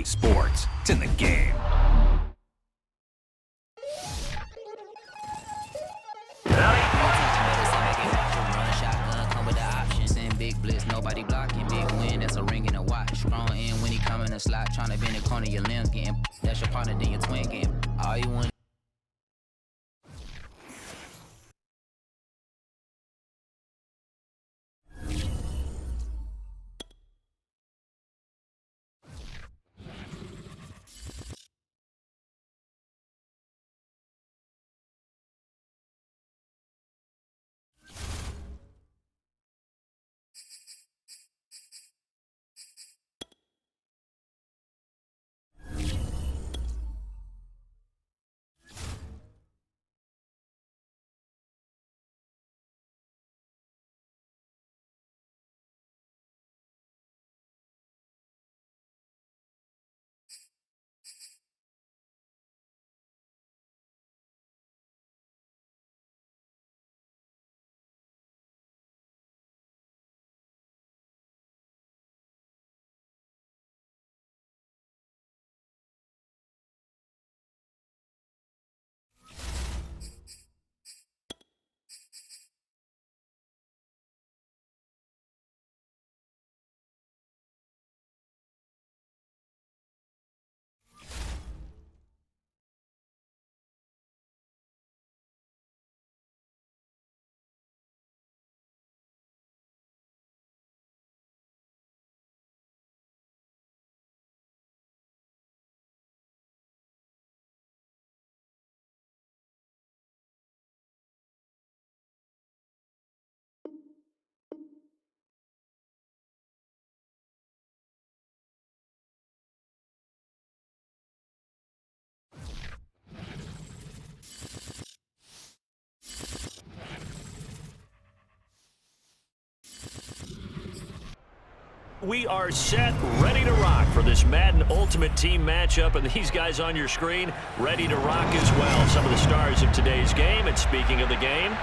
sports. It's in the game. Big blitz, nobody blocking. Big win, that's a ring in a watch. Strong in when he come in the slot, trying to bend the corner, your limbs getting. That's your partner, then your twin game. All you want. We are set, ready to rock for this Madden Ultimate Team matchup, and these guys on your screen ready to rock as well. Some of the stars of today's game, and speaking of the game,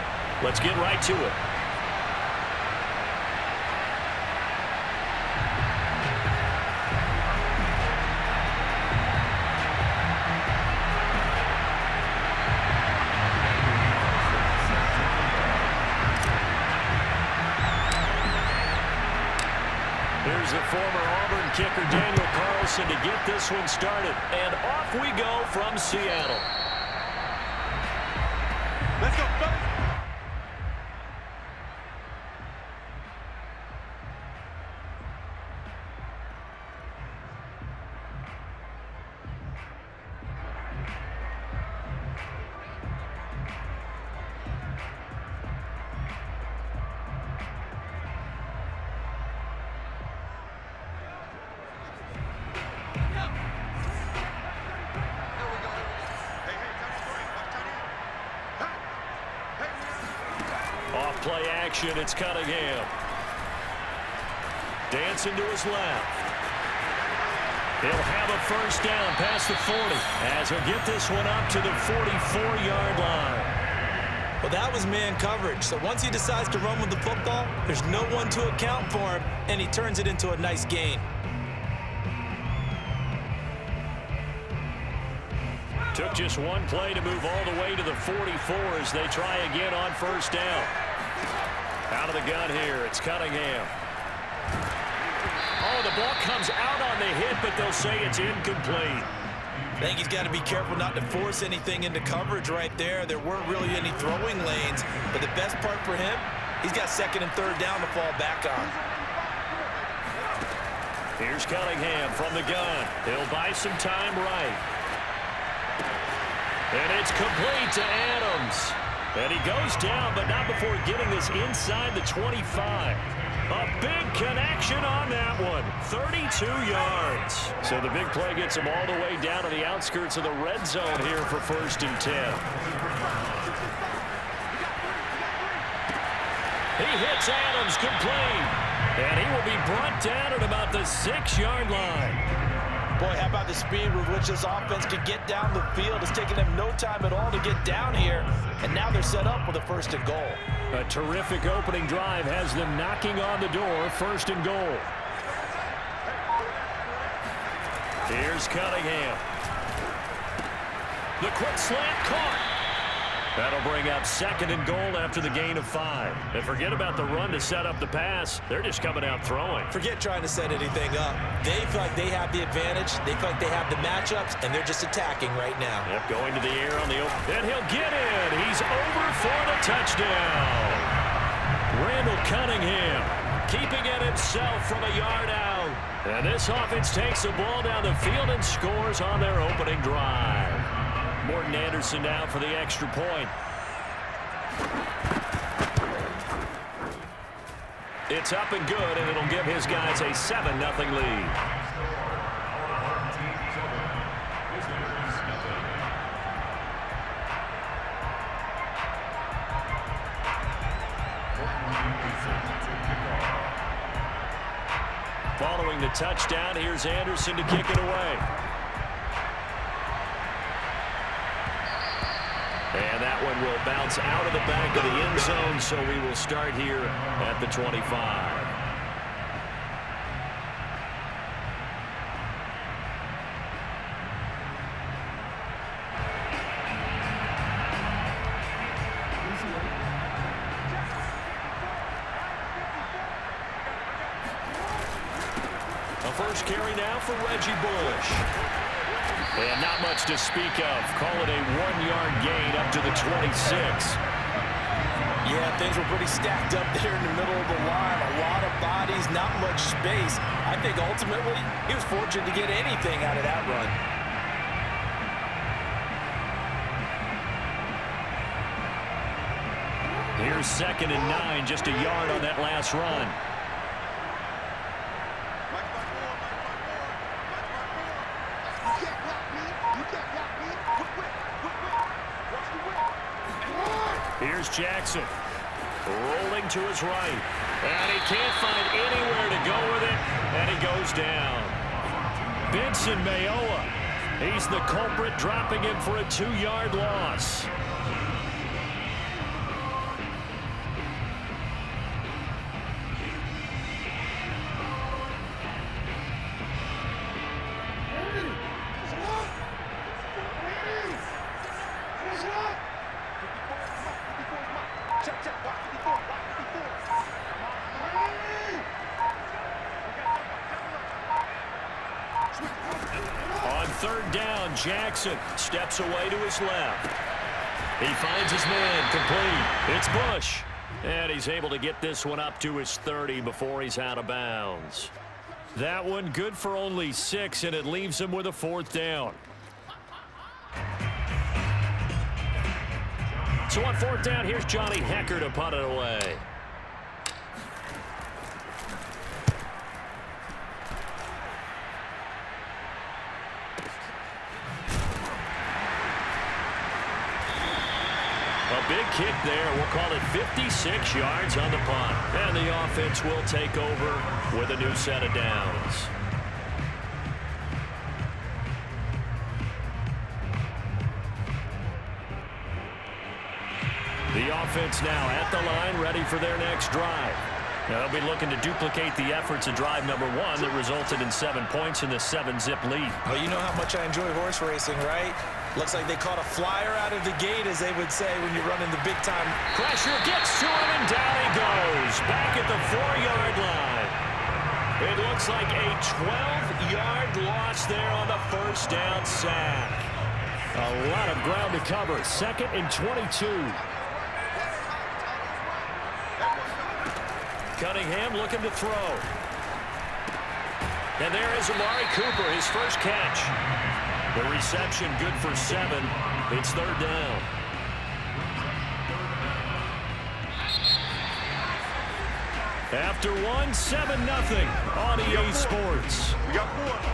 let's get right to it. Here's the former Auburn kicker, Daniel Carlson, to get this one started. And off we go from Seattle. Let's go, fellas. Off play action, it's Cunningham. Dancing to his left. He'll have a first down past the 40 as he'll get this one up to the 44-yard line. Well, that was man coverage. So once he decides to run with the football, there's no one to account for him, and he turns it into a nice gain. Took just one play to move all the way to the 44 as they try again on first down. Out of the gun here, it's Cunningham. Oh, the ball comes out on the hit, but they'll say it's incomplete. I think he's got to be careful not to force anything into coverage right there. There weren't really any throwing lanes, but the best part for him, he's got second and third down to fall back on. Here's Cunningham from the gun. He'll buy some time right. And it's complete to Adams. And he goes down, but not before getting this inside the 25. A big connection on that one. 32 yards. So the big play gets him all the way down to the outskirts of the red zone here for 1st and 10. He hits Adams complete. And he will be brought down at about the 6-yard line. Boy, how about the speed with which this offense could get down the field? It's taken them no time at all to get down here, and now they're set up with a 1st and goal. A terrific opening drive has them knocking on the door, 1st and goal. Here's Cunningham. The quick slant caught. That'll bring up 2nd and goal after the gain of 5. And forget about the run to set up the pass. They're just coming out throwing. Forget trying to set anything up. They feel like they have the advantage. They feel like they have the matchups, and they're just attacking right now. Yep, going to the air on the open. And he'll get in. He's over for the touchdown. Randall Cunningham keeping it himself from a yard out. And this offense takes the ball down the field and scores on their opening drive. Morton Anderson now for the extra point. It's up and good, and it'll give his guys a 7-0 lead. Following the touchdown, here's Anderson to kick it away. And that one will bounce out of the back of the end zone, so we will start here at the 25. A first carry now for Reggie Bush. And not much to speak of. Call it a 1-yard gain up to the 26. Yeah, things were pretty stacked up there in the middle of the line. A lot of bodies, not much space. I think ultimately he was fortunate to get anything out of that run. Here's 2nd and 9, just a yard on that last run. Here's Jackson, rolling to his right, and he can't find anywhere to go with it, and he goes down. Benson Mayowa, he's the culprit, dropping him for a 2-yard loss. On 3rd down, Jackson steps away to his left. He finds his man complete. It's Bush. And he's able to get this one up to his 30 before he's out of bounds. That one good for only 6, and it leaves him with a 4th down. So on 4th down, here's Johnny Hecker to punt it away. A big kick there. We'll call it 56 yards on the punt. And the offense will take over with a new set of downs. The offense now at the line, ready for their next drive. Now they'll be looking to duplicate the efforts of drive number 1 that resulted in 7 points in the 7-zip lead. Well, you know how much I enjoy horse racing, right? Looks like they caught a flyer out of the gate, as they would say when you're running the big time. Pressure gets to him, and down he goes. Back at the 4-yard line. It looks like a 12-yard loss there on the 1st down sack. A lot of ground to cover. 2nd and 22. Cunningham looking to throw. And there is Amari Cooper, his first catch. The reception good for 7. It's 3rd down. After 1, 7-0 on EA Sports. We got 4.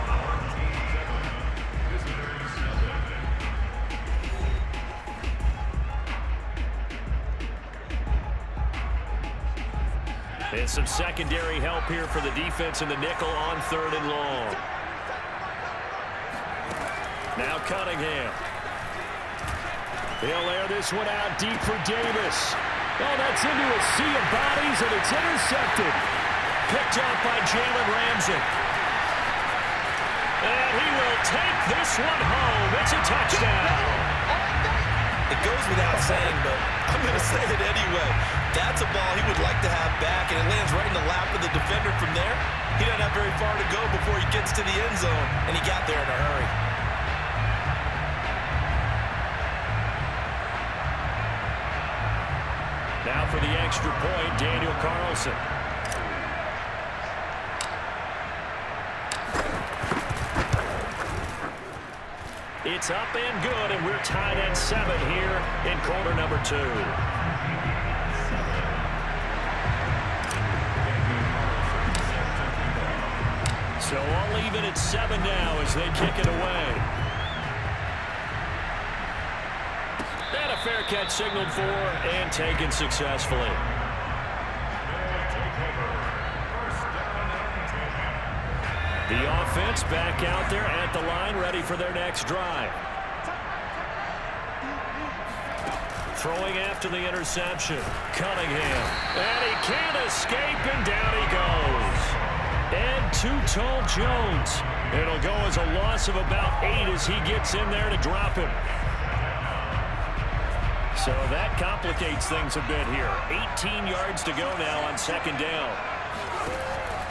And some secondary help here for the defense in the nickel on 3rd and long. Now Cunningham. He'll air this one out deep for Davis. Oh, that's into a sea of bodies, and it's intercepted. Picked up by Jalen Ramsey. And he will take this one home. It's a touchdown. It goes without saying, but I'm going to say it anyway. That's a ball he would like to have back, and it lands right in the lap of the defender from there. He doesn't have very far to go before he gets to the end zone, and he got there in a hurry. Now for the extra point, Daniel Carlson. It's up and good, and we're tied at 7 here in quarter number 2. So all even at 7 now as they kick it away. And a fair catch signaled for and taken successfully. The offense back out there at the line, ready for their next drive. Throwing after the interception. Cunningham. And he can't escape, and down he goes. And too tall Jones. It'll go as a loss of about 8 as he gets in there to drop him. So that complicates things a bit here. 18 yards to go now on second down.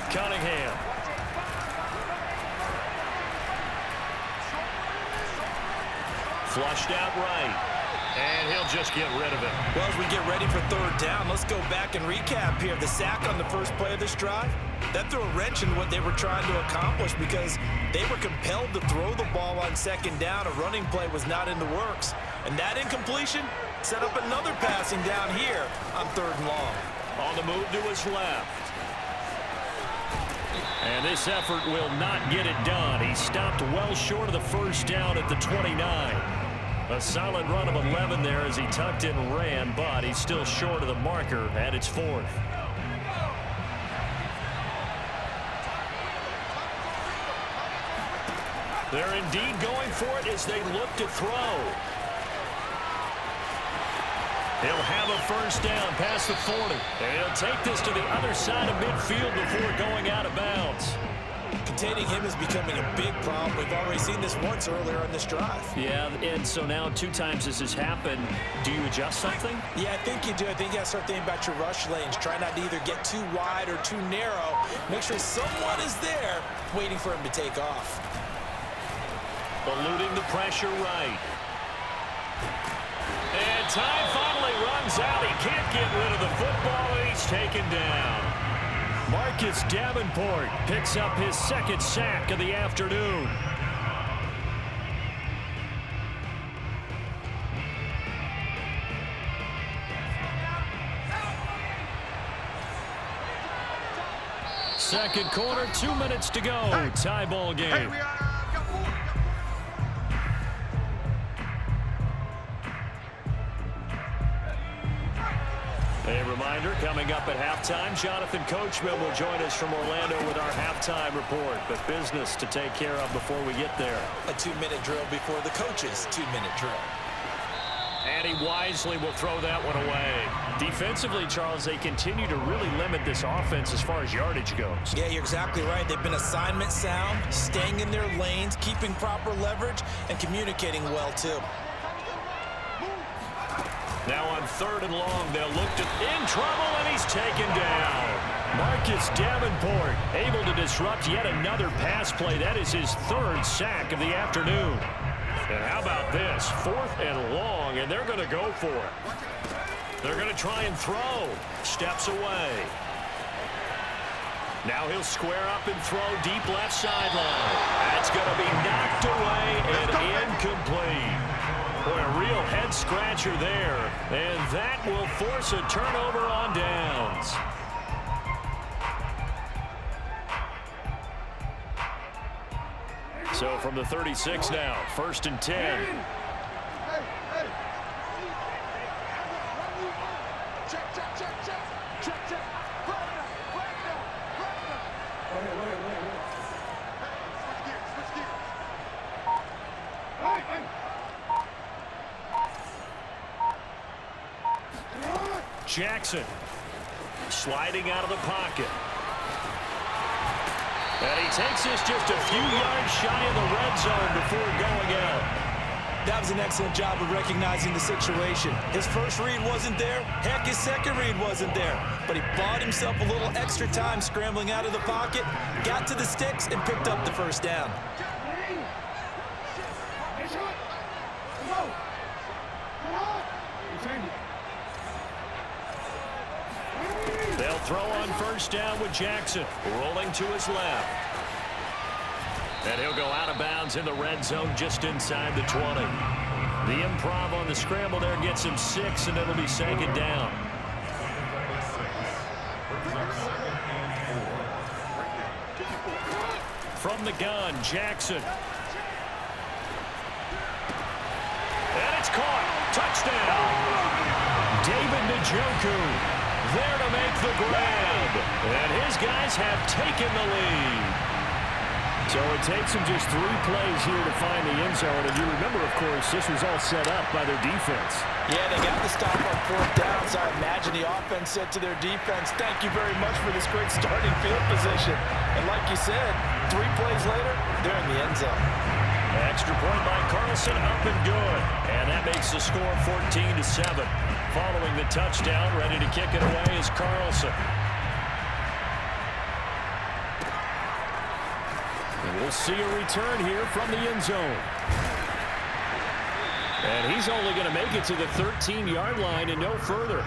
Cunningham. Flushed out right. And he'll just get rid of it. Well, as we get ready for third down, let's go back and recap here. The sack on the first play of this drive, that threw a wrench in what they were trying to accomplish because they were compelled to throw the ball on second down. A running play was not in the works. And that incompletion set up another passing down here on third and long. On the move to his left. And this effort will not get it done. He stopped well short of the first down at the 29. A solid run of 11 there as he tucked it and ran, but he's still short of the marker at its 4th. They're indeed going for it as they look to throw. He'll have a first down past the 40. And he'll take this to the other side of midfield before going out of bounds. Containing him is becoming a big problem. We've already seen this once earlier in this drive. Yeah, and so now 2 times this has happened. Do you adjust something? Yeah, I think you do. I think you got to start thinking about your rush lanes. Try not to either get too wide or too narrow. Make sure someone is there waiting for him to take off. Eluding the pressure right. And time finally runs out. He can't get rid of the football, and he's taken down. Marcus Davenport picks up his 2nd sack of the afternoon. Second quarter, 2 minutes to go. Tie ball game. A reminder, coming up at halftime, Jonathan Coachman will join us from Orlando with our halftime report. But business to take care of before we get there. A 2-minute drill before the coach's 2-minute drill. And he wisely will throw that one away. Defensively, Charles, they continue to really limit this offense as far as yardage goes. Yeah, you're exactly right. They've been assignment sound, staying in their lanes, keeping proper leverage, and communicating well, too. Now on 3rd and long, they'll look to in trouble, and he's taken down. Marcus Davenport able to disrupt yet another pass play. That is his 3rd sack of the afternoon. And how about this? 4th and long, and they're going to go for it. They're going to try and throw. Steps away. Now he'll square up and throw deep left sideline. That's going to be knocked away and incomplete. Boy, a real head-scratcher there. And that will force a turnover on downs. So from the 36 now, 1st and 10. Jackson sliding out of the pocket. And he takes this just a few yards shy of the red zone before going out. That was an excellent job of recognizing the situation. His first read wasn't there. Heck, his second read wasn't there. But he bought himself a little extra time scrambling out of the pocket, got to the sticks, and picked up the first down. They'll throw on first down with Jackson, rolling to his left. And he'll go out of bounds in the red zone just inside the 20. The improv on the scramble there gets him 6, and it'll be second down. From the gun, Jackson. And it's caught. Touchdown. David Njoku there to make the grab. And his guys have taken the lead. So it takes them just 3 plays here to find the end zone. And you remember, of course, this was all set up by their defense. Yeah, they got the stop on fourth down, so I imagine the offense said to their defense, thank you very much for this great starting field position. And like you said, 3 plays later, they're in the end zone. Extra point by Carlson, up and good. And that makes the score 14-7. Following the touchdown, ready to kick it away is Carlson. And we'll see a return here from the end zone. And he's only going to make it to the 13-yard line and no further.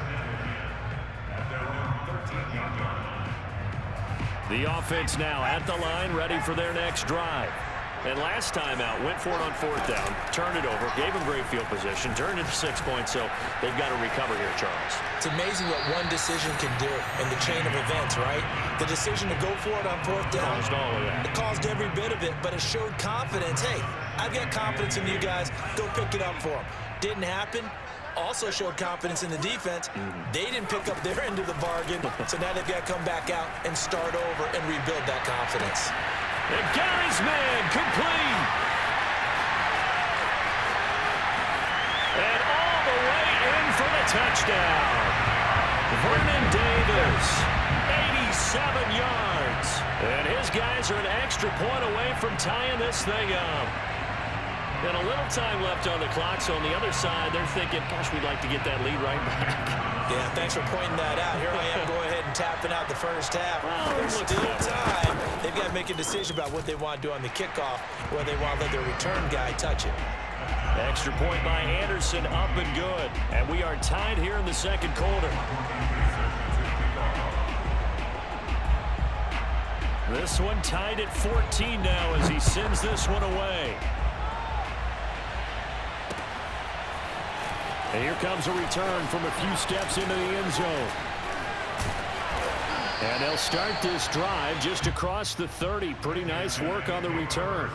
The offense now at the line, ready for their next drive. And last time out, went for it on fourth down, turned it over, gave them great field position, turned it to 6 points, so they've got to recover here, Charles. It's amazing what one decision can do in the chain of events, right? The decision to go for it on fourth down. Caused all of that. It caused every bit of it, but it showed confidence. Hey, I've got confidence in you guys. Go pick it up for them. Didn't happen. Also showed confidence in the defense. They didn't pick up their end of the bargain, so now they've got to come back out and start over and rebuild that confidence. And Gary's man complete. And all the way in for the touchdown. Vernon Davis, 87 yards. And his guys are an extra point away from tying this thing up. And a little time left on the clock, so on the other side, they're thinking, gosh, we'd like to get that lead right back. Yeah, thanks for pointing that out. Here I am, go ahead and tapping out the first half. Well, There's still time. They've got to make a decision about what they want to do on the kickoff, whether they want to let their return guy touch it. Extra point by Anderson, up and good. And we are tied here in the second quarter. This one tied at 14 now as he sends this one away. And here comes a return from a few steps into the end zone. And they'll start this drive just across the 30. Pretty nice work on the return.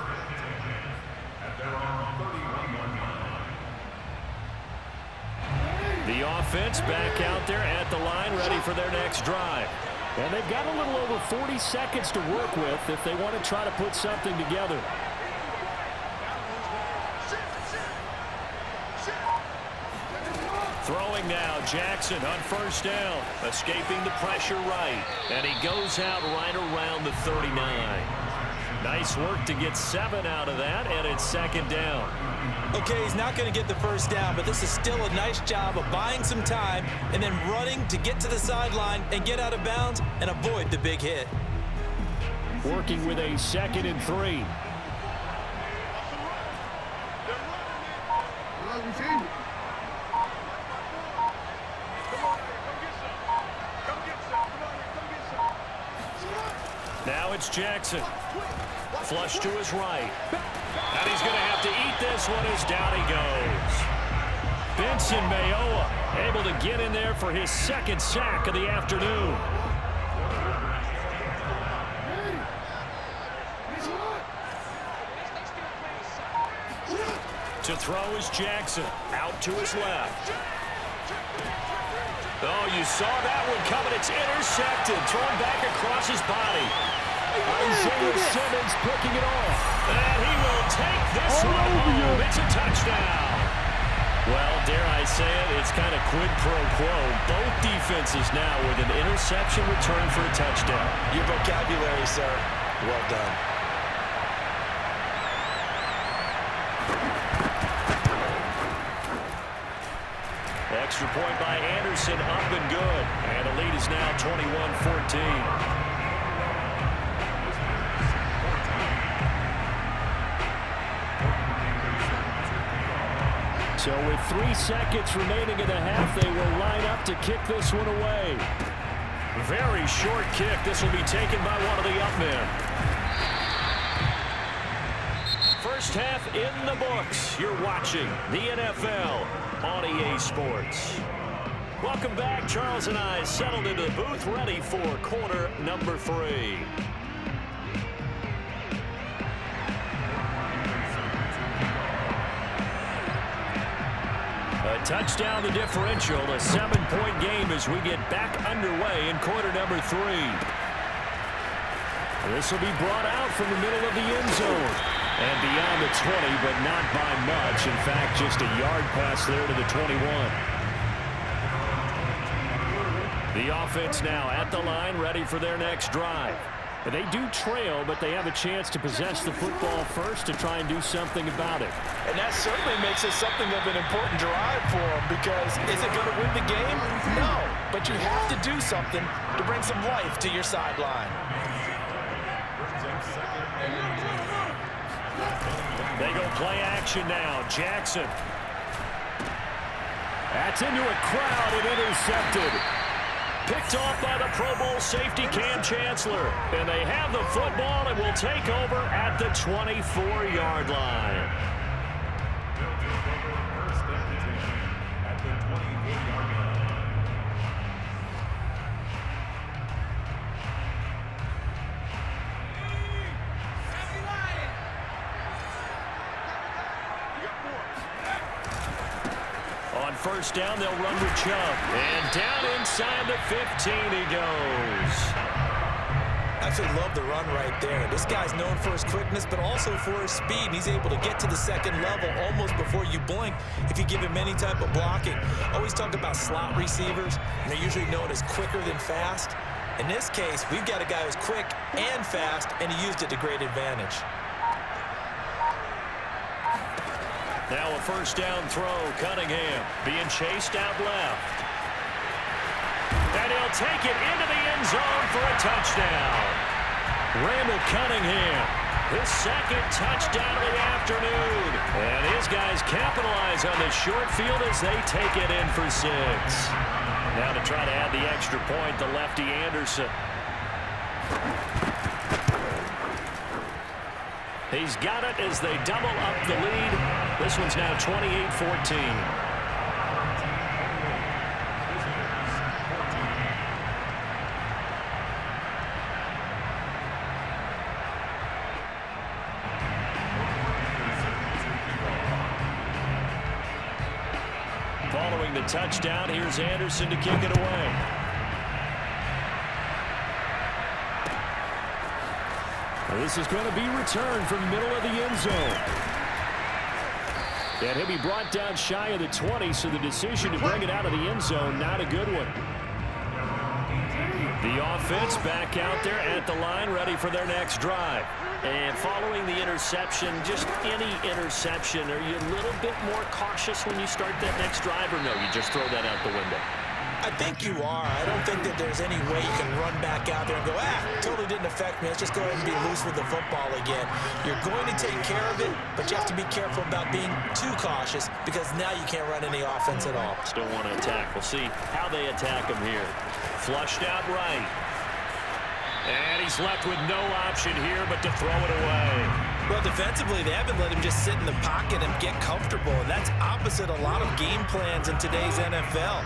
The offense back out there at the line, ready for their next drive. And they've got a little over 40 seconds to work with if they want to try to put something together. Throwing now, Jackson on first down, escaping the pressure right, and he goes out right around the 39. Nice work to get 7 out of that, and it's second down. Okay, he's not going to get the first down, but this is still a nice job of buying some time and then running to get to the sideline and get out of bounds and avoid the big hit. Working with a 2nd and 3. Now it's Jackson. Flush to his right. And he's going to have to eat this one as down he goes. Benson Mayowa able to get in there for his 2nd sack of the afternoon. To throw is Jackson. Out to his left. Oh, you saw that one coming. It's intercepted. Thrown back across his body. Isaiah Simmons picking it off. And he will take this one home. It's a touchdown. Well, dare I say it, it's kind of quid pro quo. Both defenses now with an interception return for a touchdown. Your vocabulary, sir. Well done. Extra point by Anderson, up and good. And the lead is now 21-14. So with 3 seconds remaining in the half, they will line up to kick this one away. Very short kick. This will be taken by one of the up men. First half in the books. You're watching the NFL on EA Sports. Welcome back. Charles and I settled into the booth, ready for quarter number 3. A touchdown the differential, a 7-point game as we get back underway in quarter number 3. This will be brought out from the middle of the end zone and beyond the 20, but not by much. In fact, just a yard pass there to the 21. The offense now at the line, ready for their next drive. They do trail, but they have a chance to possess the football first to try and do something about it. And that certainly makes it something of an important drive for them, because is it going to win the game? No, but you have to do something to bring some life to your sideline. They go play action now. Jackson. That's into a crowd and intercepted. Picked off by the Pro Bowl safety Cam Chancellor. And they have the football and will take over at the 24-yard line. On first down, they'll run with Chubb. And down inside the 15 he goes. I absolutely love the run right there. This guy's known for his quickness, but also for his speed. And he's able to get to the second level almost before you blink if you give him any type of blocking. Always talk about slot receivers, and they're usually known as quicker than fast. In this case, we've got a guy who's quick and fast, and he used it to great advantage. Now a first down throw. Cunningham being chased out left. And he'll take it into the end zone for a touchdown. Randall Cunningham, his second touchdown of the afternoon. And his guys capitalize on the short field as they take it in for 6. Now to try to add the extra point, the lefty Anderson. He's got it as they double up the lead. This one's now 28-14. Following the touchdown, here's Anderson to kick it away. This is going to be returned from the middle of the end zone. And he'll be brought down shy of the 20, so the decision to bring it out of the end zone, not a good one. The offense back out there at the line, ready for their next drive. And following the interception, just any interception, are you a little bit more cautious when you start that next drive, or no, you just throw that out the window? I think you are. I don't think that there's any way you can run back out there and go, totally didn't affect me. Let's just go ahead and be loose with the football again. You're going to take care of it, but you have to be careful about being too cautious, because now you can't run any offense at all. Still want to attack. We'll see how they attack him here. Flushed out right. And he's left with no option here but to throw it away. Well, defensively, they haven't let him just sit in the pocket and get comfortable, and that's opposite a lot of game plans in today's NFL.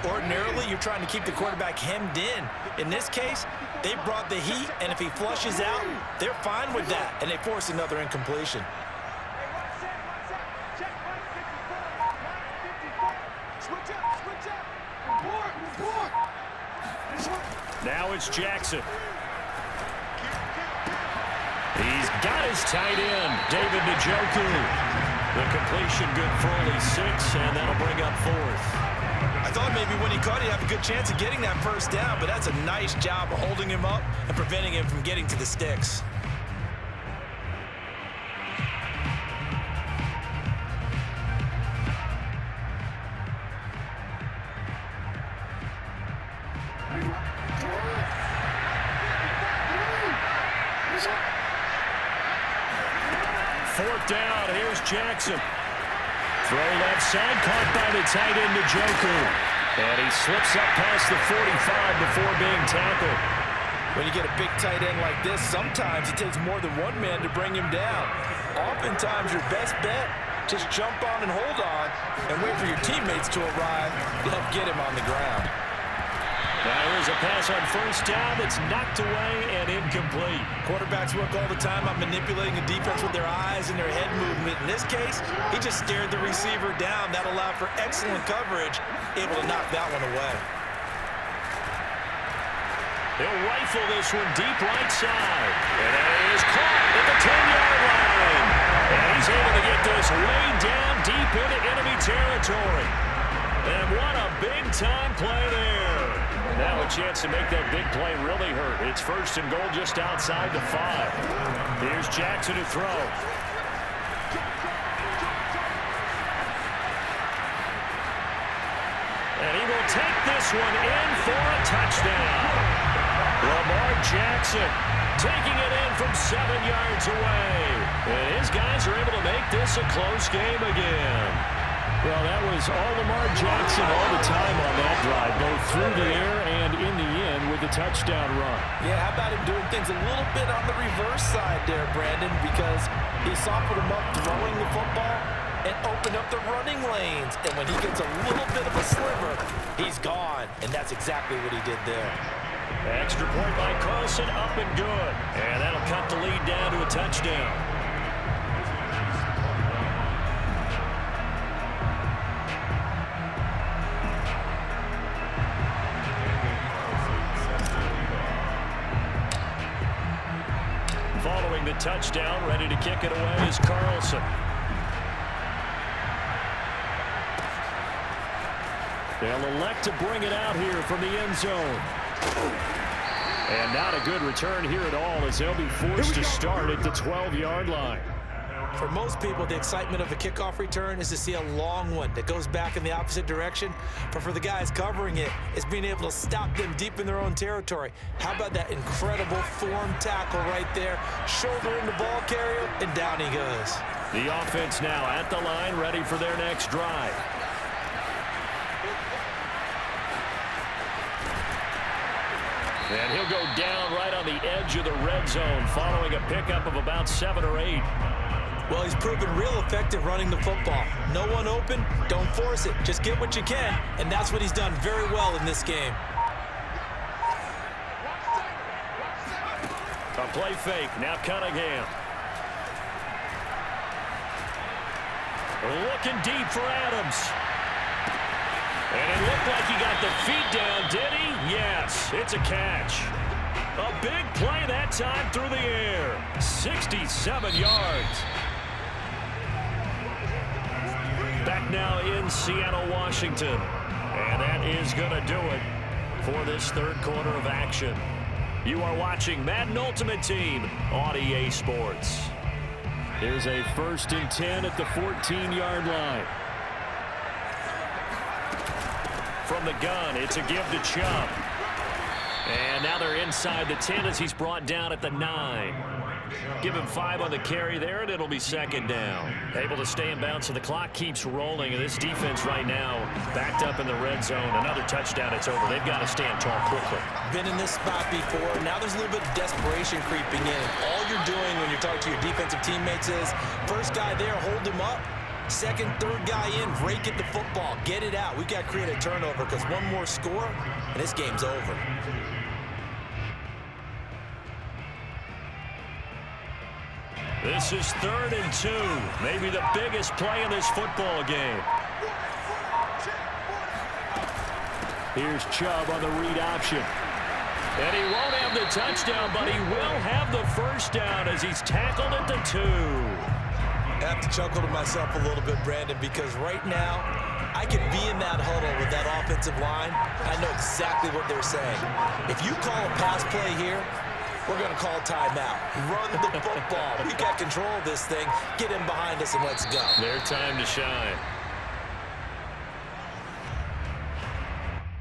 Ordinarily, you're trying to keep the quarterback hemmed in. In this case, they brought the heat, and if he flushes out, they're fine with that, and they force another incompletion. Now it's Jackson. He's got his tight end, David Njoku. The completion good for only 6, and that'll bring up 4th. I thought maybe when he caught it, he'd have a good chance of getting that first down, but that's a nice job of holding him up and preventing him from getting to the sticks. 4th down. Here's Jackson. Throw left side, caught by the tight end, Njoku. And he slips up past the 45 before being tackled. When you get a big tight end like this, sometimes it takes more than one man to bring him down. Oftentimes, your best bet, just jump on and hold on and wait for your teammates to arrive to help get him on the ground. Now here's a pass on 1st down that's knocked away and incomplete. Quarterbacks work all the time on manipulating the defense with their eyes and their head movement. In this case, he just stared the receiver down. That allowed for excellent coverage, able to knock that one away. He'll rifle this one deep right side. And it is caught at the 10-yard line. And he's able to get this way down deep into enemy territory. And what a big-time play there. Now a chance to make that big play really hurt. It's 1st and goal just outside the 5. Here's Jackson to throw. And he will take this one in for a touchdown. Lamar Jackson taking it in from 7 yards away. And his guys are able to make this a close game again. Well, that was all Lamar Jackson all the time on that drive, both through the air and in the end with a touchdown run. Yeah, how about him doing things a little bit on the reverse side there, Brandon, because he softened him up throwing the football and opened up the running lanes. And when he gets a little bit of a sliver, he's gone. And that's exactly what he did there. Extra point by Carlson, up and good. And that'll cut the lead down to a touchdown. Following the touchdown, ready to kick it away is Carlson. They'll elect to bring it out here from the end zone. And not a good return here at all as they'll be forced to start at the 12-yard line. For most people, the excitement of a kickoff return is to see a long one that goes back in the opposite direction. But for the guys covering it, it's being able to stop them deep in their own territory. How about that incredible form tackle right there? Shoulder in the ball carrier, and down he goes. The offense now at the line, ready for their next drive. And he'll go down right on the edge of the red zone following a pickup of about 7 or 8. Well, he's proven real effective running the football. No one open, don't force it. Just get what you can, and that's what he's done very well in this game. A play fake, now Cunningham. Looking deep for Adams. And it looked like he got the feet down, did he? Yes, it's a catch. A big play that time through the air. 67 yards. Back now in Seattle, Washington. And that is going to do it for this third quarter of action. You are watching Madden Ultimate Team on EA Sports. There's a 1st and 10 at the 14-yard line. From the gun, it's a give to Chubb. And now they're inside the 10 as he's brought down at the 9. Give him 5 on the carry there, and it'll be 2nd down. Able to stay in bounds, so the clock keeps rolling. And this defense right now backed up in the red zone. Another touchdown, it's over. They've got to stand tall quickly. Been in this spot before. Now there's a little bit of desperation creeping in. All you're doing when you're talking to your defensive teammates is, first guy there, hold him up. Second, third guy in, rake at the football. Get it out. We've got to create a turnover because one more score, and this game's over. This is 3rd and 2. Maybe the biggest play in this football game. Here's Chubb on the read option. And he won't have the touchdown, but he will have the 1st down as he's tackled at the 2. I have to chuckle to myself a little bit, Brandon, because right now I could be in that huddle with that offensive line. I know exactly what they're saying. If you call a pass play here, we're going to call timeout. Run the football. We got control of this thing. Get him behind us and let's go. Their time to shine.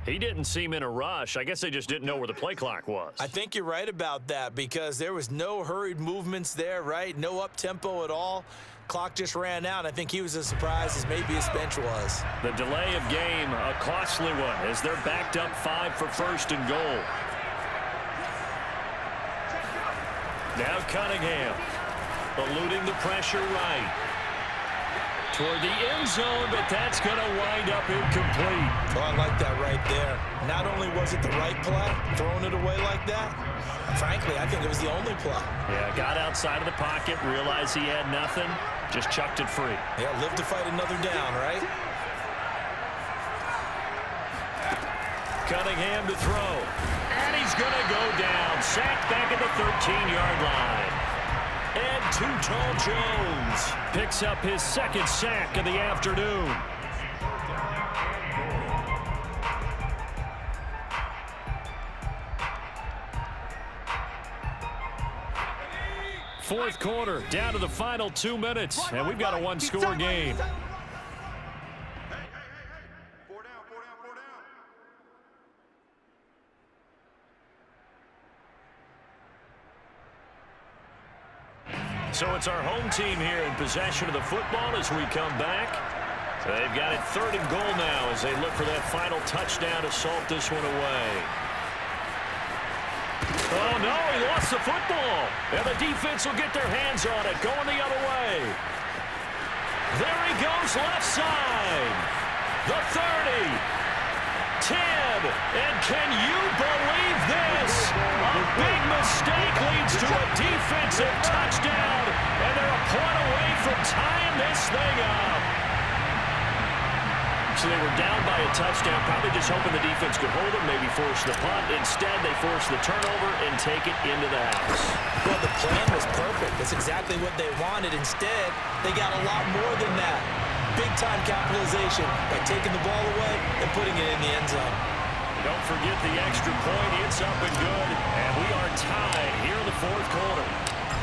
He didn't seem in a rush. I guess they just didn't know where the play clock was. I think you're right about that because there was no hurried movements there, right? No up-tempo at all. Clock just ran out. I think he was as surprised as maybe his bench was. The delay of game, a costly one, as they're backed up 5 for first and goal. Now Cunningham, eluding the pressure right. Toward the end zone, but that's going to wind up incomplete. Oh, I like that right there. Not only was it the right play, throwing it away like that, frankly, I think it was the only play. Yeah, got outside of the pocket, realized he had nothing, just chucked it free. Yeah, live to fight another down, right? Cunningham to throw. And he's going to go down. Sacked back at the 13-yard line. And Too Tall Jones picks up his second sack of the afternoon. Fourth quarter, down to the final 2 minutes, and we've got a one-score game. So it's our home team here in possession of the football as we come back. They've got it 3rd and goal now as they look for that final touchdown to salt this one away. Oh, no, he lost the football. And the defense will get their hands on it, going the other way. There he goes, left side. The 30. 10, and can you believe this? A big mistake leads to a defensive touchdown, and they're a point away from tying this thing up. So they were down by a touchdown, probably just hoping the defense could hold them, maybe force the punt. Instead, they force the turnover and take it into the house. Well, the plan was perfect. That's exactly what they wanted. Instead, they got a lot more than that. Big-time capitalization by taking the ball away and putting it in the end zone. Don't forget the extra point. It's up and good, and we are tied here in the fourth quarter.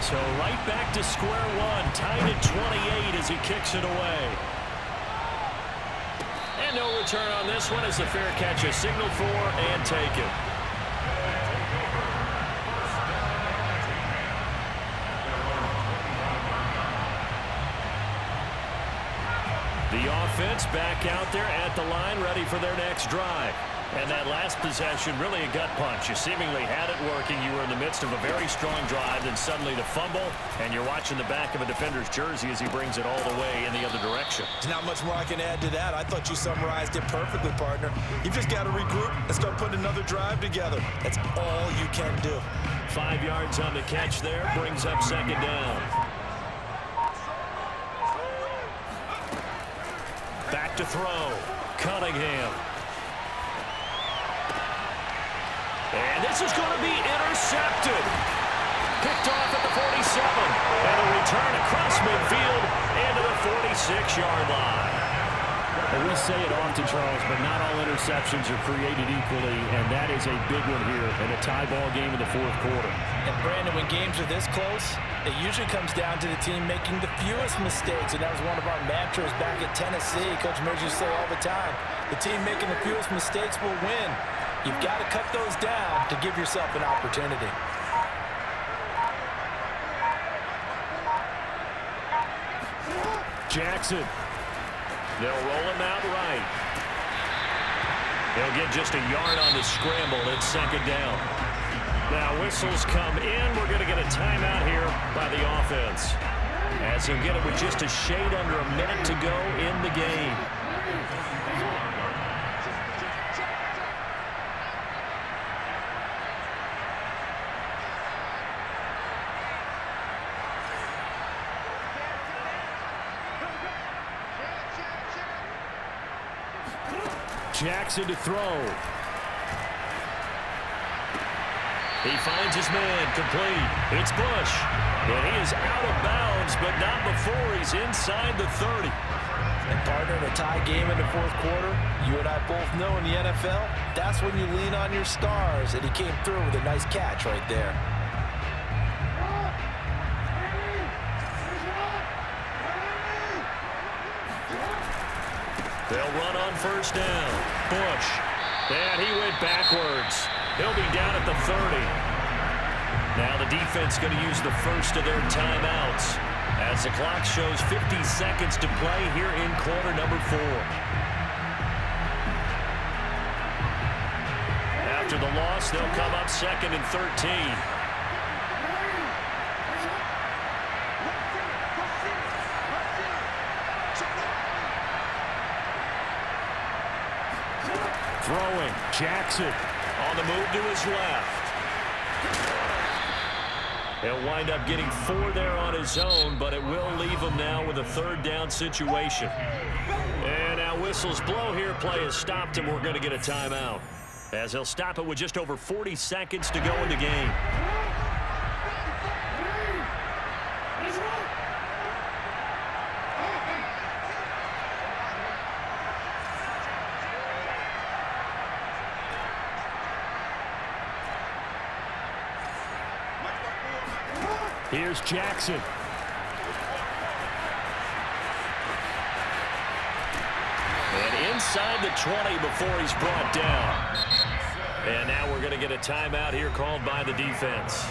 So right back to square one, tied at 28 as he kicks it away. And no return on this one as the fair catch is signaled for and taken. The offense back out there at the line, ready for their next drive. And that last possession, really a gut punch. You seemingly had it working. You were in the midst of a very strong drive, then suddenly the fumble, and you're watching the back of a defender's jersey as he brings it all the way in the other direction. There's not much more I can add to that. I thought you summarized it perfectly, partner. You've just got to regroup and start putting another drive together. That's all you can do. 5 yards on the catch there, brings up second down. Back to throw. Cunningham. And this is going to be intercepted. Picked off at the 47. And a return across midfield into the 46-yard line. And we say it often, Charles, but not all interceptions are created equally, and that is a big one here in a tie ball game in the fourth quarter. And, Brandon, when games are this close, it usually comes down to the team making the fewest mistakes, and that was one of our mantras back at Tennessee. Coach Mears used to say all the time, the team making the fewest mistakes will win. You've got to cut those down to give yourself an opportunity. Jackson. They'll roll him out right. They'll get just a yard on the scramble. It's second down. Now whistles come in. We're going to get a timeout here by the offense, as he'll get it with just a shade under a minute to go in the game. Jackson to throw. He finds his man, complete. It's Bush. And he is out of bounds, but not before he's inside the 30. And, partner, in a tie game in the fourth quarter, you and I both know in the NFL, that's when you lean on your stars. And he came through with a nice catch right there. They'll run on first down. Bush. And he went backwards. He'll be down at the 30. Now the defense going to use the first of their timeouts as the clock shows 50 seconds to play here in quarter number 4. After the loss, they'll come up 2nd and 13. Throwing, Jackson. On the move to his left. He'll wind up getting 4 there on his own, but it will leave him now with a 3rd down situation. And now whistles blow here. Play has stopped, and we're going to get a timeout, as he'll stop it with just over 40 seconds to go in the game. Here's Jackson. And inside the 20 before he's brought down. And now we're going to get a timeout here called by the defense,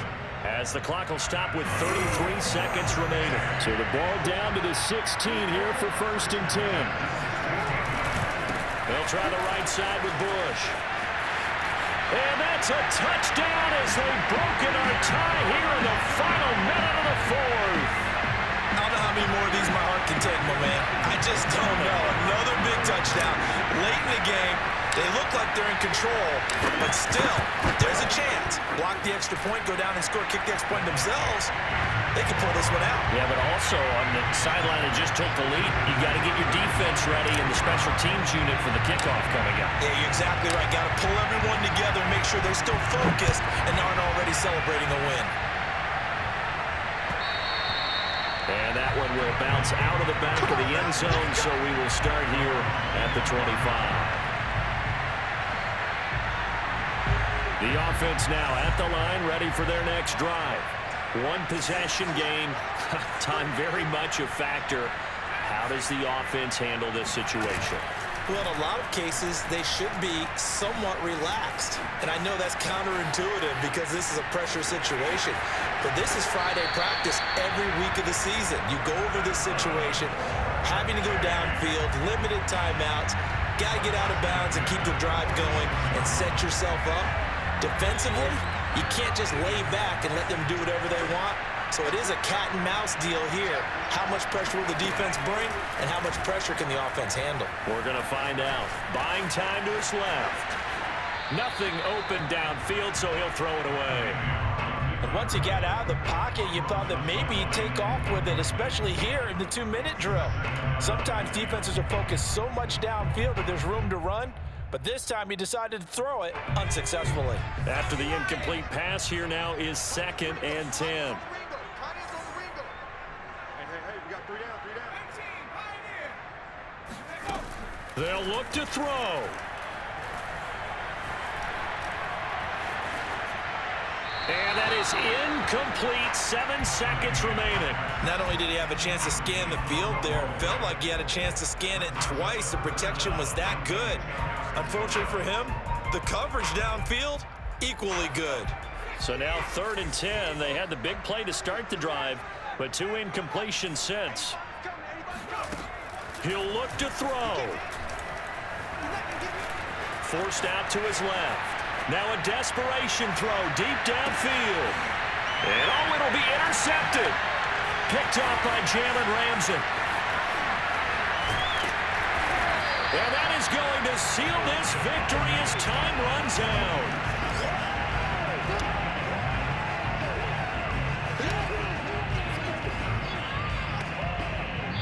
as the clock will stop with 33 seconds remaining. So the ball down to the 16 here for 1st and 10. They'll try the right side with Bush. And that's a touchdown as they've broken our tie here in the final minute of the 4th. I don't know how many more of these my heart can take, my man. I just don't know. Another big touchdown. Late in the game, they look like they're in control, but still, there's a chance. Block the extra point, go down and score, kick the extra point themselves. They can pull this one out. Yeah, but also on the sideline that just took the lead, you got to get your defense ready and the special teams unit for the kickoff coming up. Yeah, you're exactly right. Got to pull everyone together, make sure they're still focused and aren't already celebrating a win. And that one will bounce out of the back of the end zone, so we will start here at the 25. The offense now at the line, ready for their next drive. 1 possession game. Time very much a factor. How does the offense handle this situation? Well, in a lot of cases, they should be somewhat relaxed. And I know that's counterintuitive because this is a pressure situation. But this is Friday practice every week of the season. You go over this situation, having to go downfield, limited timeouts, got to get out of bounds and keep the drive going and set yourself up. Defensively, you can't just lay back and let them do whatever they want. So it is a cat and mouse deal here. How much pressure will the defense bring, and how much pressure can the offense handle? We're going to find out. Buying time to his left. Nothing open downfield, so he'll throw it away. And once he got out of the pocket, you thought that maybe he'd take off with it, especially here in the 2-minute drill. Sometimes defenses are focused so much downfield that there's room to run. But this time he decided to throw it unsuccessfully. After the incomplete pass, here now is 2nd and 10. They'll look to throw. And that is incomplete. 7 seconds remaining. Not only did he have a chance to scan the field there, it felt like he had a chance to scan it twice. The protection was that good. Unfortunately for him, the coverage downfield, equally good. So now 3rd and 10. They had the big play to start the drive, but 2 incompletions since. He'll look to throw. Forced out to his left. Now a desperation throw deep downfield. And oh, it'll be intercepted. Picked off by Jalen Ramsey. And that is going to seal this victory as time runs out.